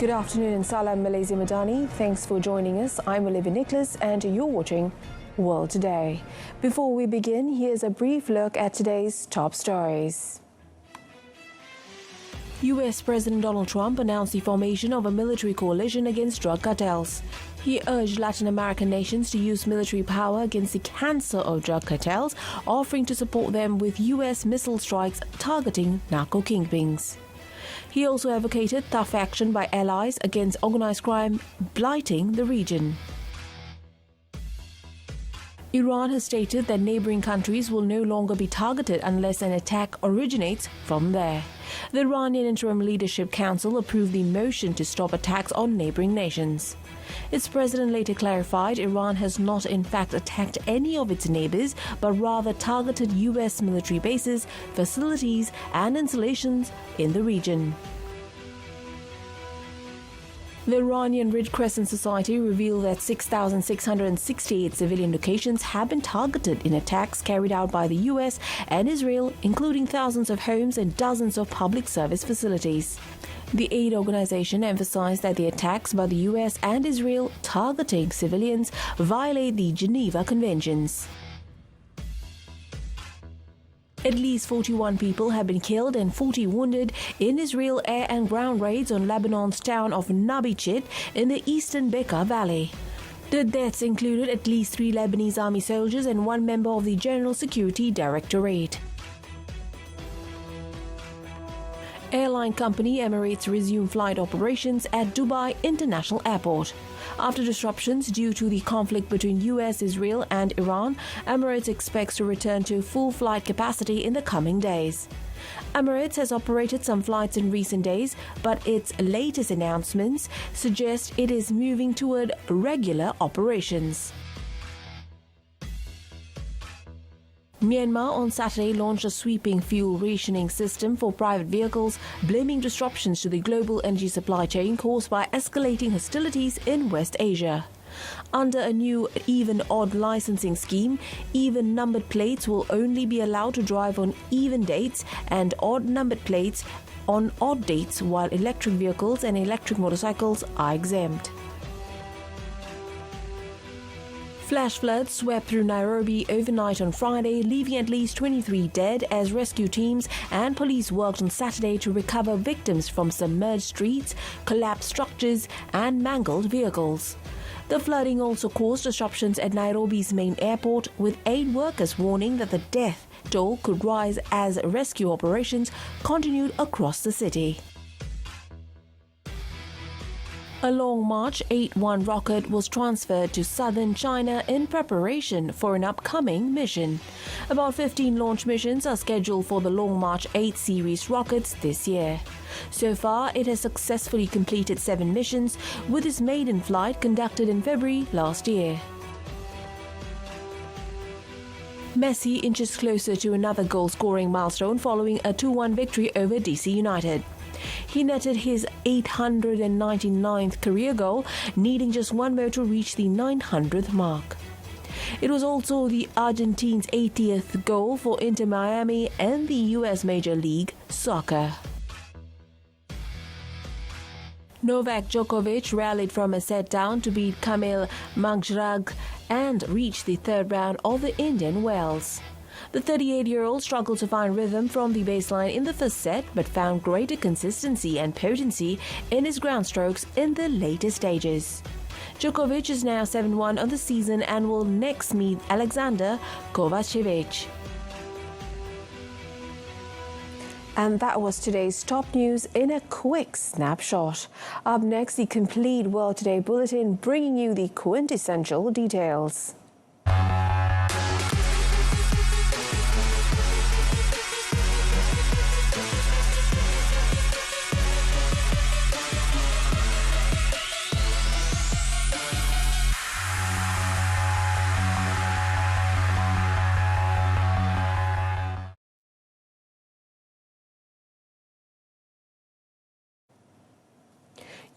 Good afternoon and Salam Malaysia Madani. Thanks for joining us. I'm Olivia Nicholas and you're watching World Today. Before we begin, here's a brief look at today's top stories. US President Donald Trump announced the formation of a military coalition against drug cartels. He urged Latin American nations to use military power against the cancer of drug cartels, offering to support them with US missile strikes targeting narco kingpins. He also advocated tough action by allies against organized crime blighting the region. Iran has stated that neighboring countries will no longer be targeted unless an attack originates from there. The Iranian Interim Leadership Council approved the motion to stop attacks on neighboring nations. Its president later clarified Iran has not in fact attacked any of its neighbors, but rather targeted US military bases, facilities and installations in the region. The Iranian Red Crescent Society revealed that 6,668 civilian locations have been targeted in attacks carried out by the US and Israel, including thousands of homes and dozens of public service facilities. The aid organization emphasized that the attacks by the US and Israel targeting civilians violate the Geneva Conventions. At least 41 people have been killed and 40 wounded in Israel air and ground raids on Lebanon's town of Nabichit in the eastern Bekaa Valley. The deaths included at least 3 Lebanese army soldiers and 1 member of the General Security Directorate. Airline company Emirates resumed flight operations at Dubai International Airport. After disruptions due to the conflict between US, Israel and Iran, Emirates expects to return to full flight capacity in the coming days. Emirates has operated some flights in recent days, but its latest announcements suggest it is moving toward regular operations. Myanmar on Saturday launched a sweeping fuel rationing system for private vehicles, blaming disruptions to the global energy supply chain caused by escalating hostilities in West Asia. Under a new even-odd licensing scheme, even-numbered plates will only be allowed to drive on even dates and odd-numbered plates on odd dates, while electric vehicles and electric motorcycles are exempt. Flash floods swept through Nairobi overnight on Friday, leaving at least 23 dead as rescue teams and police worked on Saturday to recover victims from submerged streets, collapsed structures and mangled vehicles. The flooding also caused disruptions at Nairobi's main airport, with aid workers warning that the death toll could rise as rescue operations continued across the city. A Long March 8-1 rocket was transferred to southern China in preparation for an upcoming mission. About 15 launch missions are scheduled for the Long March 8 series rockets this year. So far, it has successfully completed 7 missions, with its maiden flight conducted in February last year. Messi inches closer to another goal-scoring milestone following a 2-1 victory over DC United. He netted his 899th career goal, needing just 1 more to reach the 900th mark. It was also the Argentines' 80th goal for Inter Miami and the US Major League Soccer. Novak Djokovic rallied from a set down to beat Kamil Magnusrud and reached the 3rd round of the Indian Wells. The 38-year-old struggled to find rhythm from the baseline in the first set, but found greater consistency and potency in his ground strokes in the later stages. Djokovic is now 7-1 on the season and will next meet Alexander Kovacevic. And that was today's top news in a quick snapshot. Up next, the complete World Today Bulletin, bringing you the quintessential details.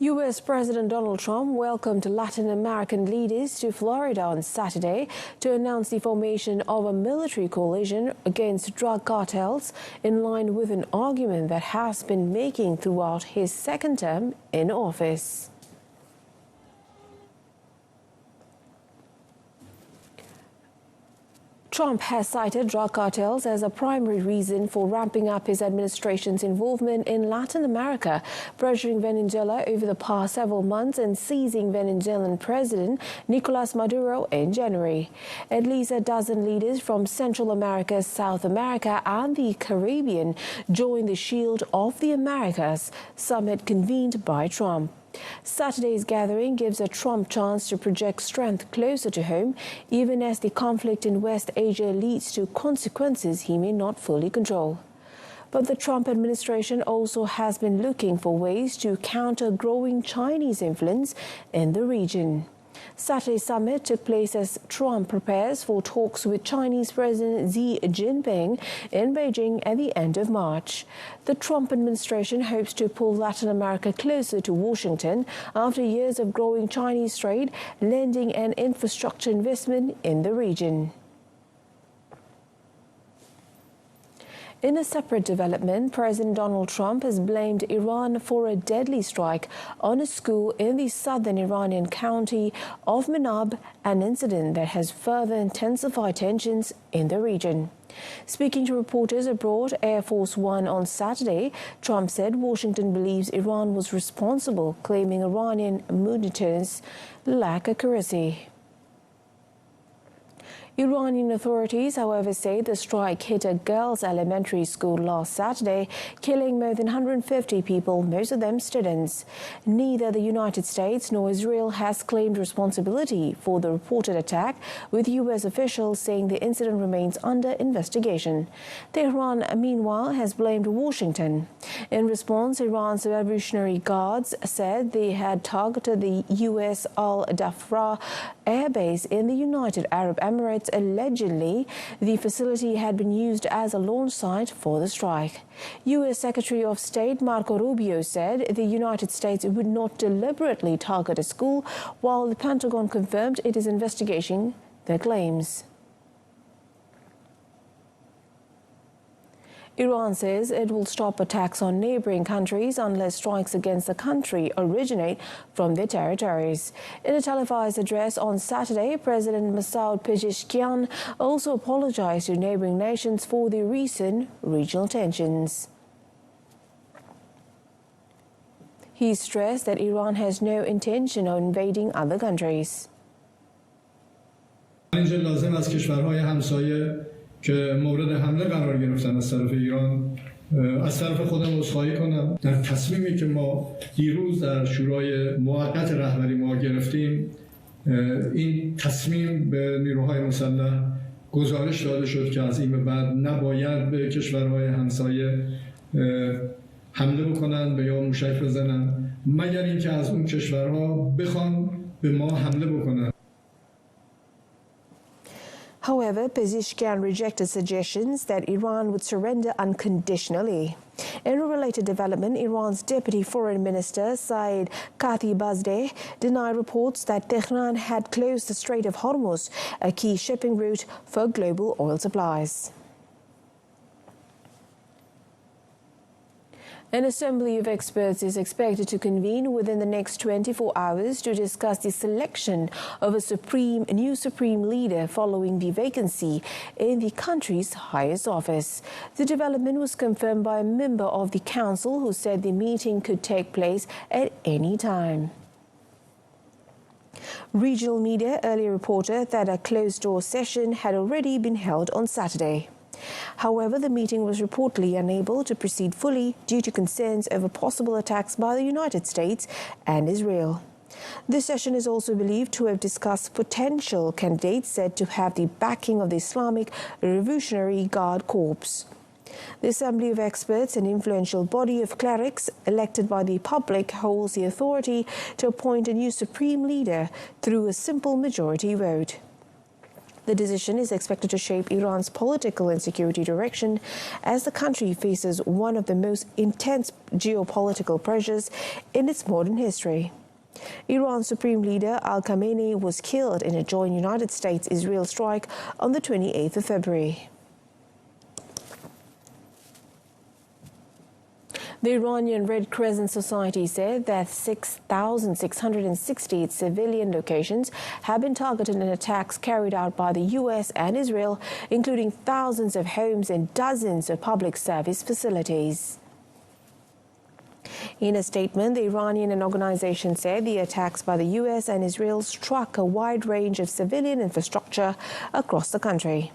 U.S. President Donald Trump welcomed Latin American leaders to Florida on Saturday to announce the formation of a military coalition against drug cartels, in line with an argument that has been making throughout his second term in office. Trump has cited drug cartels as a primary reason for ramping up his administration's involvement in Latin America, pressuring Venezuela over the past several months and seizing Venezuelan President Nicolas Maduro in January. At least a dozen leaders from Central America, South America and the Caribbean joined the Shield of the Americas summit convened by Trump. Saturday's gathering gives a Trump chance to project strength closer to home, even as the conflict in West Asia leads to consequences he may not fully control. But the Trump administration also has been looking for ways to counter growing Chinese influence in the region. Saturday's summit took place as Trump prepares for talks with Chinese President Xi Jinping in Beijing at the end of March. The Trump administration hopes to pull Latin America closer to Washington after years of growing Chinese trade, lending and infrastructure investment in the region. In a separate development, President Donald Trump has blamed Iran for a deadly strike on a school in the southern Iranian county of Manab, an incident that has further intensified tensions in the region. Speaking to reporters aboard Air Force One on Saturday, Trump said Washington believes Iran was responsible, claiming Iranian monitors lack accuracy. Iranian authorities, however, say the strike hit a girls' elementary school last Saturday, killing more than 150 people, most of them students. Neither the United States nor Israel has claimed responsibility for the reported attack, with U.S. officials saying the incident remains under investigation. Tehran, meanwhile, has blamed Washington. In response, Iran's Revolutionary Guards said they had targeted the U.S. Al-Dhafra airbase in the United Arab Emirates. Allegedly, the facility had been used as a launch site for the strike. U.S. Secretary of State Marco Rubio said the United States would not deliberately target a school, while the Pentagon confirmed it is investigating their claims. Iran says it will stop attacks on neighboring countries unless strikes against the country originate from their territories. In a televised address on Saturday, President Masoud Pezeshkian also apologized to neighboring nations for the recent regional tensions. He stressed that Iran has no intention of invading other countries. که مورد حمله قرار گرفتن از طرف ایران از طرف خودم عذرخواهی کنم. در تصمیمی که ما دیروز در شورای موقت رهبری ما گرفتیم، این تصمیم به نیروهای مسلح گزارش داده شد که از این به بعد نباید به کشورهای همسایه حمله بکنن و یا موشک بزنن مگر اینکه از اون کشورها بخوان به ما حمله بکنن. However, Pezeshkian rejected suggestions that Iran would surrender unconditionally. In a related development, Iran's Deputy Foreign Minister Saeed Khatibzadeh denied reports that Tehran had closed the Strait of Hormuz, a key shipping route for global oil supplies. An assembly of experts is expected to convene within the next 24 hours to discuss the selection of a new supreme leader following the vacancy in the country's highest office. The development was confirmed by a member of the council who said the meeting could take place at any time. Regional media earlier reported that a closed-door session had already been held on Saturday. However, the meeting was reportedly unable to proceed fully due to concerns over possible attacks by the United States and Israel. This session is also believed to have discussed potential candidates said to have the backing of the Islamic Revolutionary Guard Corps. The Assembly of Experts, an influential body of clerics elected by the public, holds the authority to appoint a new supreme leader through a simple majority vote. The decision is expected to shape Iran's political and security direction as the country faces one of the most intense geopolitical pressures in its modern history. Iran's Supreme Leader Al-Khamenei was killed in a joint United States-Israel strike on the 28th of February. The Iranian Red Crescent Society said that 6,668 civilian locations have been targeted in attacks carried out by the U.S. and Israel, including thousands of homes and dozens of public service facilities. In a statement, the Iranian organization said the attacks by the U.S. and Israel struck a wide range of civilian infrastructure across the country.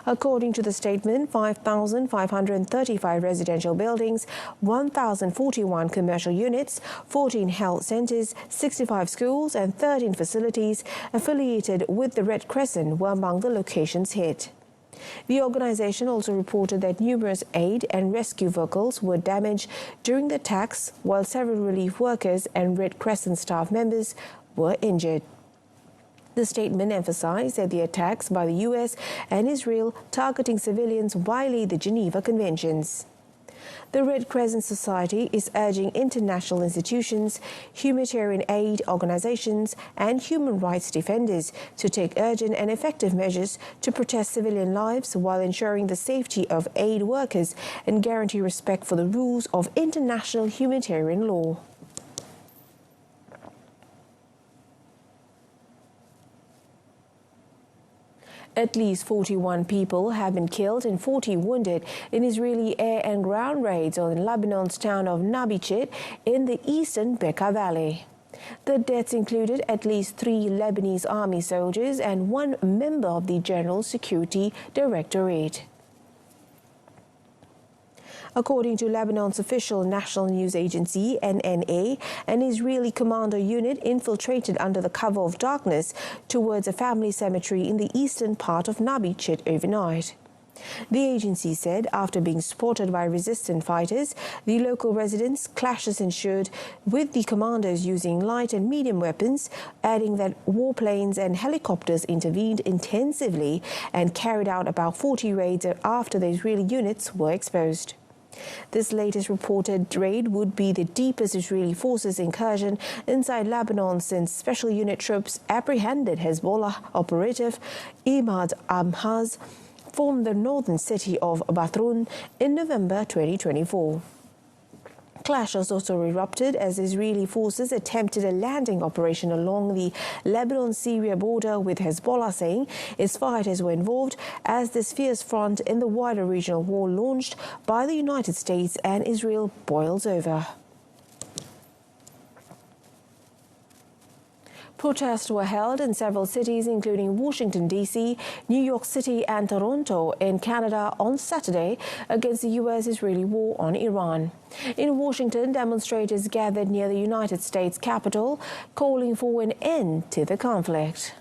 According to the statement, 5,535 residential buildings, 1,041 commercial units, 14 health centers, 65 schools and 13 facilities affiliated with the Red Crescent were among the locations hit. The organization also reported that numerous aid and rescue vehicles were damaged during the attacks, while several relief workers and Red Crescent staff members were injured. The statement emphasized that the attacks by the U.S. and Israel targeting civilians violate the Geneva Conventions. The Red Crescent Society is urging international institutions, humanitarian aid organizations, and human rights defenders to take urgent and effective measures to protect civilian lives while ensuring the safety of aid workers and guarantee respect for the rules of international humanitarian law. At least 41 people have been killed and 40 wounded in Israeli air and ground raids on Lebanon's town of Nabichit in the eastern Bekaa Valley. The deaths included at least 3 Lebanese army soldiers and 1 member of the General Security Directorate. According to Lebanon's official national news agency, NNA, an Israeli commando unit infiltrated under the cover of darkness towards a family cemetery in the eastern part of Nabichit overnight. The agency said after being spotted by resistant fighters, the local residents' clashes ensued with the commandos using light and medium weapons, adding that warplanes and helicopters intervened intensively and carried out about 40 raids after the Israeli units were exposed. This latest reported raid would be the deepest Israeli forces incursion inside Lebanon since special unit troops apprehended Hezbollah operative Imad Amhaz from the northern city of Bathroun in November 2024. Clashes also erupted as Israeli forces attempted a landing operation along the Lebanon-Syria border, with Hezbollah saying its fighters were involved as this fierce front in the wider regional war launched by the United States and Israel boils over. Protests were held in several cities, including Washington, D.C., New York City and Toronto in Canada on Saturday against the U.S.-Israeli war on Iran. In Washington, demonstrators gathered near the United States Capitol, calling for an end to the conflict.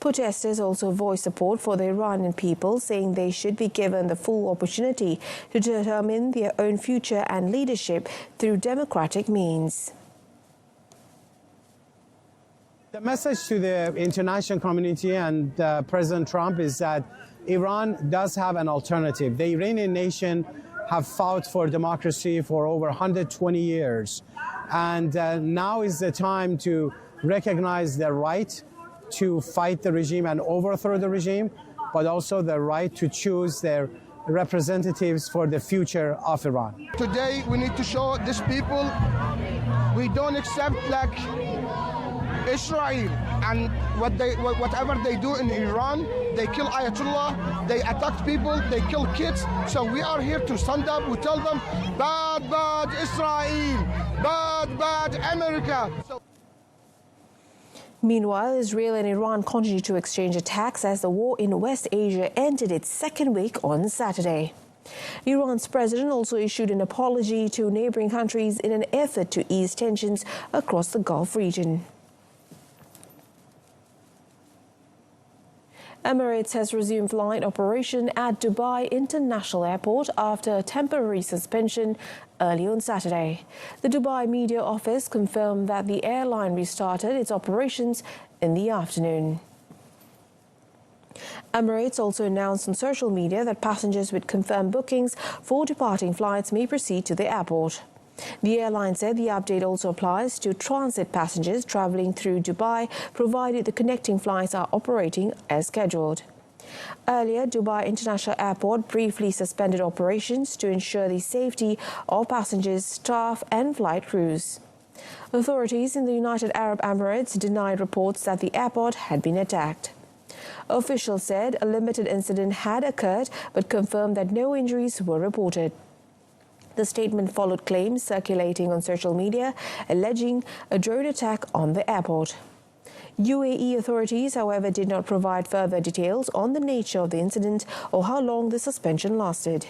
Protesters also voiced support for the Iranian people, saying they should be given the full opportunity to determine their own future and leadership through democratic means. The message to the international community and President Trump is that Iran does have an alternative. The Iranian nation have fought for democracy for over 120 years. And now is the time to recognize the right to fight the regime and overthrow the regime, but also the right to choose their representatives for the future of Iran. Today we need to show these people we don't accept Israel and whatever they do in Iran. They kill Ayatollah, they attack people, they kill kids. So we are here to stand up. We tell them, bad, bad Israel, bad, bad America. Meanwhile, Israel and Iran continue to exchange attacks as the war in West Asia entered its second week on Saturday. Iran's president also issued an apology to neighboring countries in an effort to ease tensions across the Gulf region. Emirates has resumed flight operation at Dubai International Airport after a temporary suspension early on Saturday. The Dubai media office confirmed that the airline restarted its operations in the afternoon. Emirates also announced on social media that passengers with confirmed bookings for departing flights may proceed to the airport. The airline said the update also applies to transit passengers travelling through Dubai, provided the connecting flights are operating as scheduled. Earlier, Dubai International Airport briefly suspended operations to ensure the safety of passengers, staff and flight crews. Authorities in the United Arab Emirates denied reports that the airport had been attacked. Officials said a limited incident had occurred but confirmed that no injuries were reported. The statement followed claims circulating on social media alleging a drone attack on the airport. UAE authorities, however, did not provide further details on the nature of the incident or how long the suspension lasted.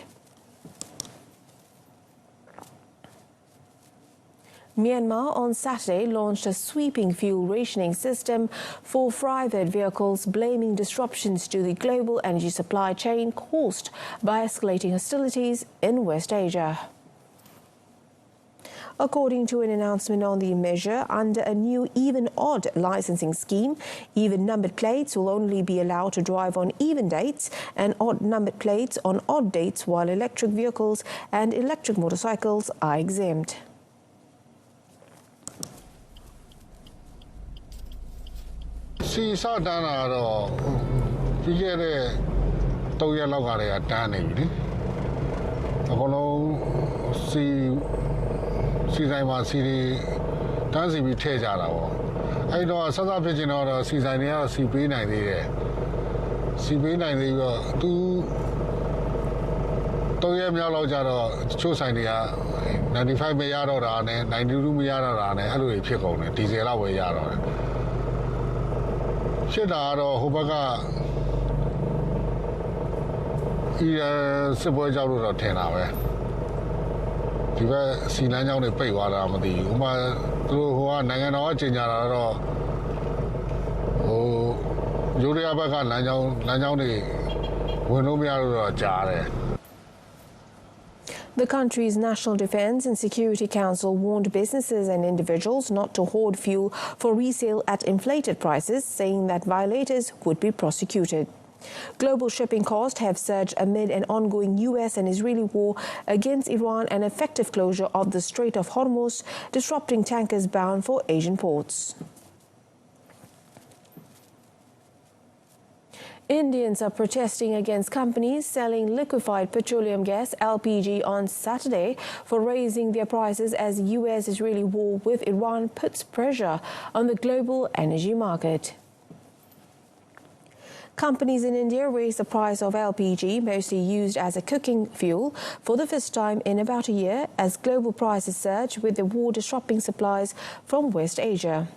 Myanmar on Saturday launched a sweeping fuel rationing system for private vehicles, blaming disruptions to the global energy supply chain caused by escalating hostilities in West Asia. According to an announcement on the measure, under a new even-odd licensing scheme, even-numbered plates will only be allowed to drive on even dates and odd-numbered plates on odd dates, while electric vehicles and electric motorcycles are exempt. See, so done. You get a 2 year long area done. I'm going to see my city dancing with Teja. I know South African or season near CP90. CP90 2 year Yalo choose idea 95 million 92 million and pick on diesel away. Shedaro, Hobaga, Sebo Jaru 10 hours. You were seen on the pay water, Amadi, who are Nagano Chinara. Oh, Julia Baga, Nanyoni, Winomia Jare. The country's National Defence and Security Council warned businesses and individuals not to hoard fuel for resale at inflated prices, saying that violators would be prosecuted. Global shipping costs have surged amid an ongoing US and Israeli war against Iran and effective closure of the Strait of Hormuz, disrupting tankers bound for Asian ports. Indians are protesting against companies selling liquefied petroleum gas LPG on Saturday for raising their prices as US-Israeli war with Iran puts pressure on the global energy market. Companies in India raised the price of LPG, mostly used as a cooking fuel, for the first time in about a year as global prices surge with the war disrupting supplies from West Asia.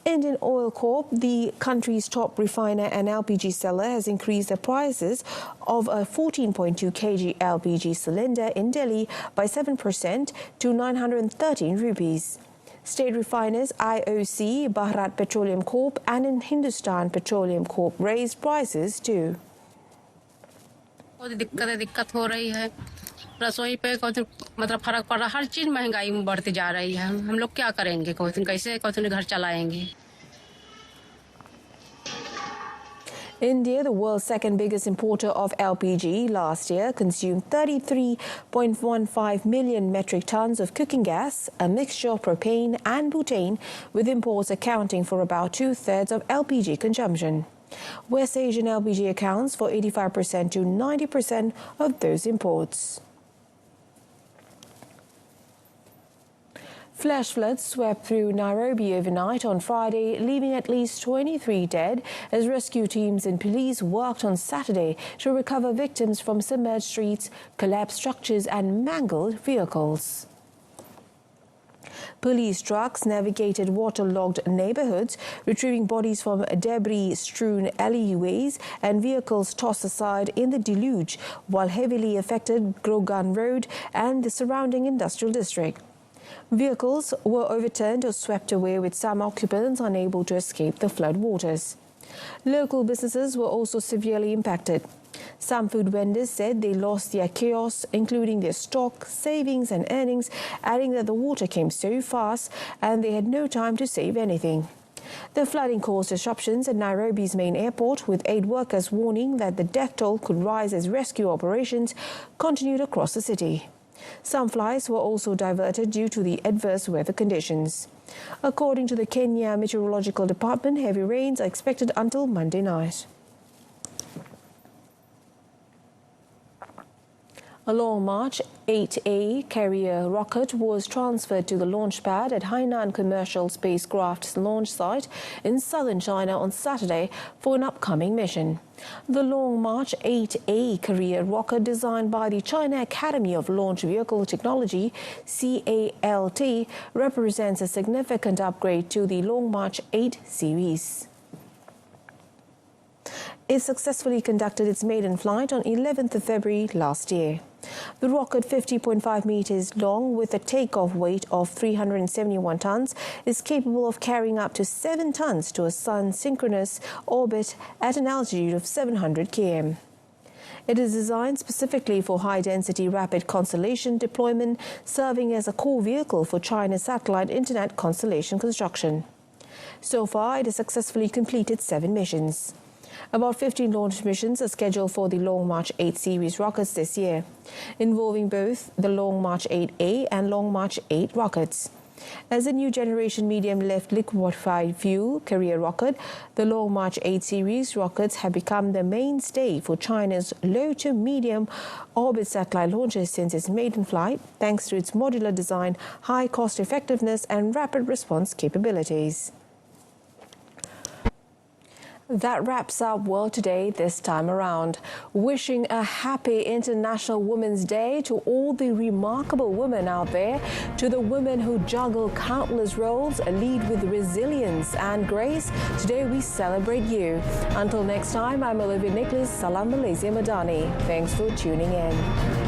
Indian Oil Corp, the country's top refiner and LPG seller, has increased the prices of a 14.2 kg LPG cylinder in Delhi by 7% to 913 rupees. State refiners IOC, Bharat Petroleum Corp and Hindustan Petroleum Corp raised prices too. दिक्कत हो रही है रसोई पे मतलब फर्क पड़ रहा हर चीज महंगाई बढ़ती जा रही है हम लोग क्या करेंगे कैसे घर चलाएंगे India, the world's second biggest importer of LPG, last year consumed 33.15 million metric tons of cooking gas, a mixture of propane and butane, with imports accounting for about 2/3 of LPG consumption. West Asian LPG accounts for 85% to 90% of those imports. Flash floods swept through Nairobi overnight on Friday, leaving at least 23 dead as rescue teams and police worked on Saturday to recover victims from submerged streets, collapsed structures and mangled vehicles. Police trucks navigated waterlogged neighborhoods, retrieving bodies from debris-strewn alleyways and vehicles tossed aside in the deluge, while heavily affected Grogan Road and the surrounding industrial district. Vehicles were overturned or swept away, with some occupants unable to escape the flood waters. Local businesses were also severely impacted. Some food vendors said they lost their kiosks, including their stock, savings and earnings, adding that the water came so fast and they had no time to save anything. The flooding caused disruptions at Nairobi's main airport, with aid workers warning that the death toll could rise as rescue operations continued across the city. Some flights were also diverted due to the adverse weather conditions. According to the Kenya Meteorological Department, heavy rains are expected until Monday night. A Long March 8A carrier rocket was transferred to the launch pad at Hainan Commercial Spacecraft's launch site in southern China on Saturday for an upcoming mission. The Long March 8A carrier rocket, designed by the China Academy of Launch Vehicle Technology, CALT, represents a significant upgrade to the Long March 8 series. It successfully conducted its maiden flight on 11th of February last year. The rocket, 50.5 meters long with a takeoff weight of 371 tons, is capable of carrying up to 7 tons to a sun-synchronous orbit at an altitude of 700 km. It is designed specifically for high-density rapid constellation deployment, serving as a core vehicle for China's satellite internet constellation construction. So far, it has successfully completed 7 missions. About 15 launch missions are scheduled for the Long March 8 series rockets this year, involving both the Long March 8A and Long March 8 rockets. As a new generation medium-lift liquefied fuel carrier rocket, the Long March 8 series rockets have become the mainstay for China's low to medium orbit satellite launches since its maiden flight, thanks to its modular design, high cost effectiveness and rapid response capabilities. That wraps up World Today this time around. Wishing a happy International Women's Day to all the remarkable women out there, to the women who juggle countless roles, lead with resilience and grace. Today we celebrate you. Until next time, I'm Olivia Nicholas. Salam Malaysia Madani. Thanks for tuning in.